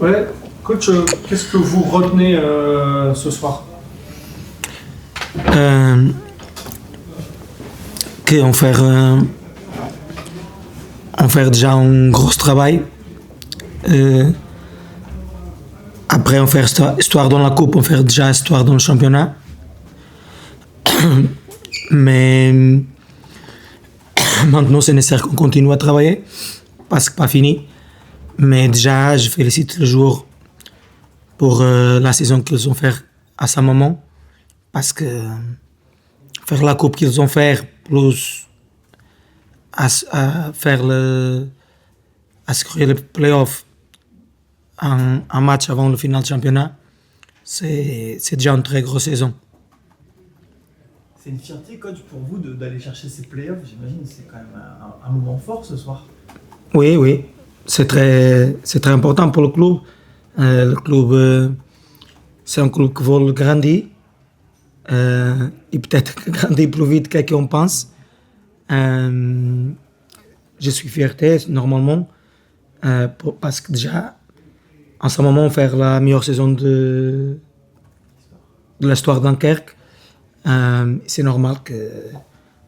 Ouais, coach, qu'est-ce que vous retenez ce soir? Qu'on on fait déjà un gros travail. Après, on fait histoire dans la coupe, on fait déjà histoire dans le championnat. Mais maintenant, c'est nécessaire qu'on continue à travailler parce que pas fini. Mais déjà, je félicite les joueurs pour la saison qu'ils ont fait à ce moment. Parce que faire la coupe qu'ils ont fait, plus à faire à secourir le playoff un match avant le final de championnat, c'est déjà une très grosse saison. C'est une fierté, coach, pour vous d'aller chercher ces playoffs. J'imagine que c'est quand même un moment fort ce soir. Oui, c'est très important pour le club. Le club, c'est un club qui veut grandir et peut-être grandir plus vite qu'on pense. Je suis fierté normalement parce que déjà en ce moment on fait la meilleure saison de l'histoire d'Dunkerque. C'est normal que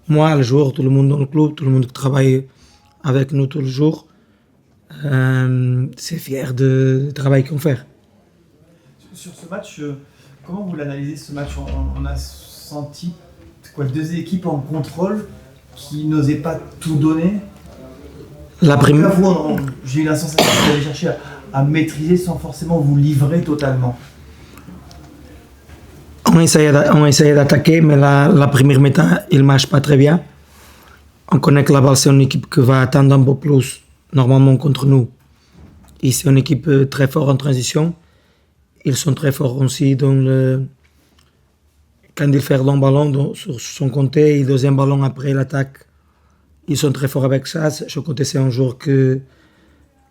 moi, le joueur, tout le monde dans le club, tout le monde qui travaille avec nous tous les jours, c'est fier du travail qu'on fait. Sur ce match, comment vous l'analysez ce match? On a senti deux équipes en contrôle qui n'osaient pas tout donner. J'ai eu la sensation que vous allez chercher à maîtriser sans forcément vous livrer totalement. On essayait d'attaquer, mais la première mi-temps, il ne marche pas très bien. On connaît que la balle, c'est une équipe qui va attendre un peu plus, normalement, contre nous. Et c'est une équipe très forte en transition. Ils sont très forts aussi quand ils font long ballon sur son côté et deuxième ballon après l'attaque. Ils sont très forts avec ça. Je côté, c'est un joueur qui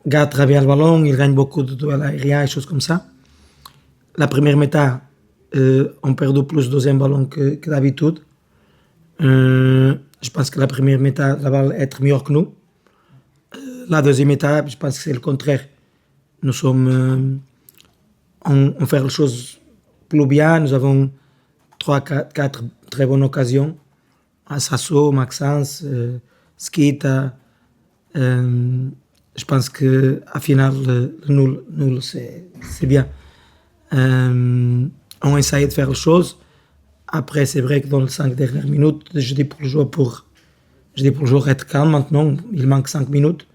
garde très bien le ballon, il gagne beaucoup de duels aériens et choses comme ça. La première mi-temps, on perd plus de deuxième ballon que d'habitude. Je pense que la première mi-temps, la balle est meilleure que nous. La deuxième mi-temps, je pense que c'est le contraire. Nous sommes, on fait les choses plus bien. Nous avons 3-4 très bonnes occasions. Sasso, Maxence, Skita. Je pense qu'à final, le nul c'est bien. On essaye de faire les choses. Après, c'est vrai que dans les 5 dernières minutes, je dis pour le joueur être calme maintenant. Il manque 5 minutes.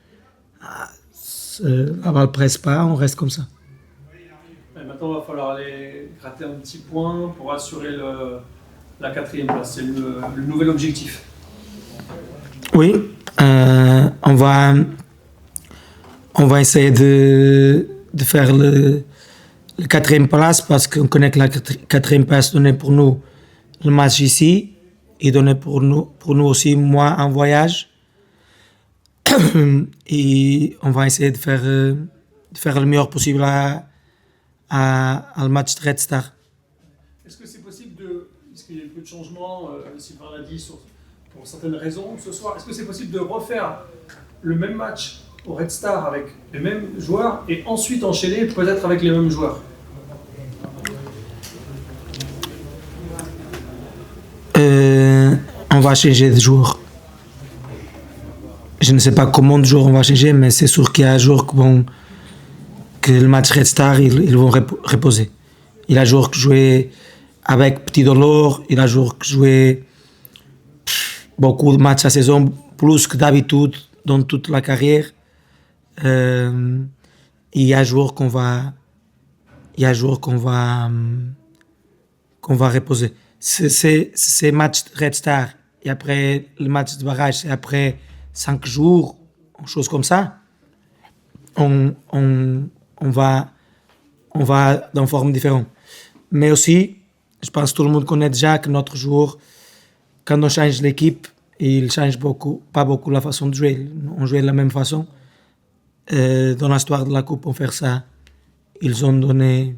La balle ne presse pas, on reste comme ça. Et maintenant, il va falloir aller gratter un petit point pour assurer la 4e place. C'est le nouvel objectif. Oui, on va essayer de faire le 4e place parce qu'on connaît que la 4e place donnait pour nous le match ici et donnait pour nous aussi moi un voyage. Et on va essayer de faire le meilleur possible à le match de Red Star. Est-ce que c'est possible parce qu'il y a eu peu de changements, Sylvain l'a dit, pour certaines raisons ce soir, est-ce que c'est possible de refaire le même match au Red Star avec les mêmes joueurs et ensuite enchaîner peut-être avec les mêmes joueurs? On va changer de joueur. Je ne sais pas combien de joueurs on va changer, mais c'est sûr qu'il y a un joueur que le match Red Star, ils vont reposer. Il y a un joueur qui jouait avec Petit Dolor, il y a un joueur qui jouait beaucoup de matchs à saison, plus que d'habitude dans toute la carrière. Il y a un joueur qu'on va reposer. Ces matchs de Red Star et après le match de barrage, c'est après 5 jours, une chose comme ça. On va dans forme différente. Mais aussi, je pense que tout le monde connaît déjà que notre joueur, quand on change l'équipe, il change pas beaucoup la façon de jouer. On joue de la même façon. Dans l'histoire de la Coupe, on fait ça. Ils ont donné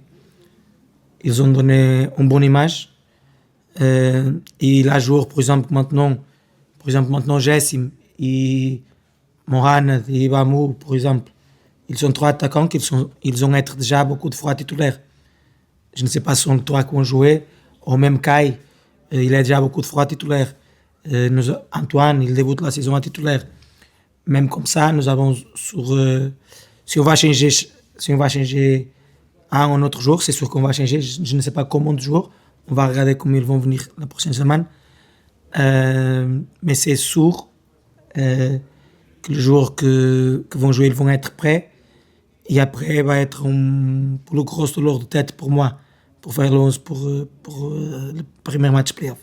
une bonne image. Et la joueur, par exemple, maintenant, Jessim et Mohamed et Ibamou, par exemple, ils sont 3 attaquants ils ont être déjà beaucoup de fois titulaires. Je ne sais pas si sont 3 qui vont jouer, ou même Kai, il est déjà beaucoup de fois titulaire. Antoine, il débute la saison à titulaire. Même comme ça, nous avons si on va changer un ou autre jour, c'est sûr qu'on va changer. Je ne sais pas comment de jours. On va regarder comment ils vont venir la prochaine semaine. Mais c'est sûr que les joueurs qui vont jouer, ils vont être prêts. Et après, va être pour le gros dollar de tête pour moi, pour faire le 11 pour le premier match playoff.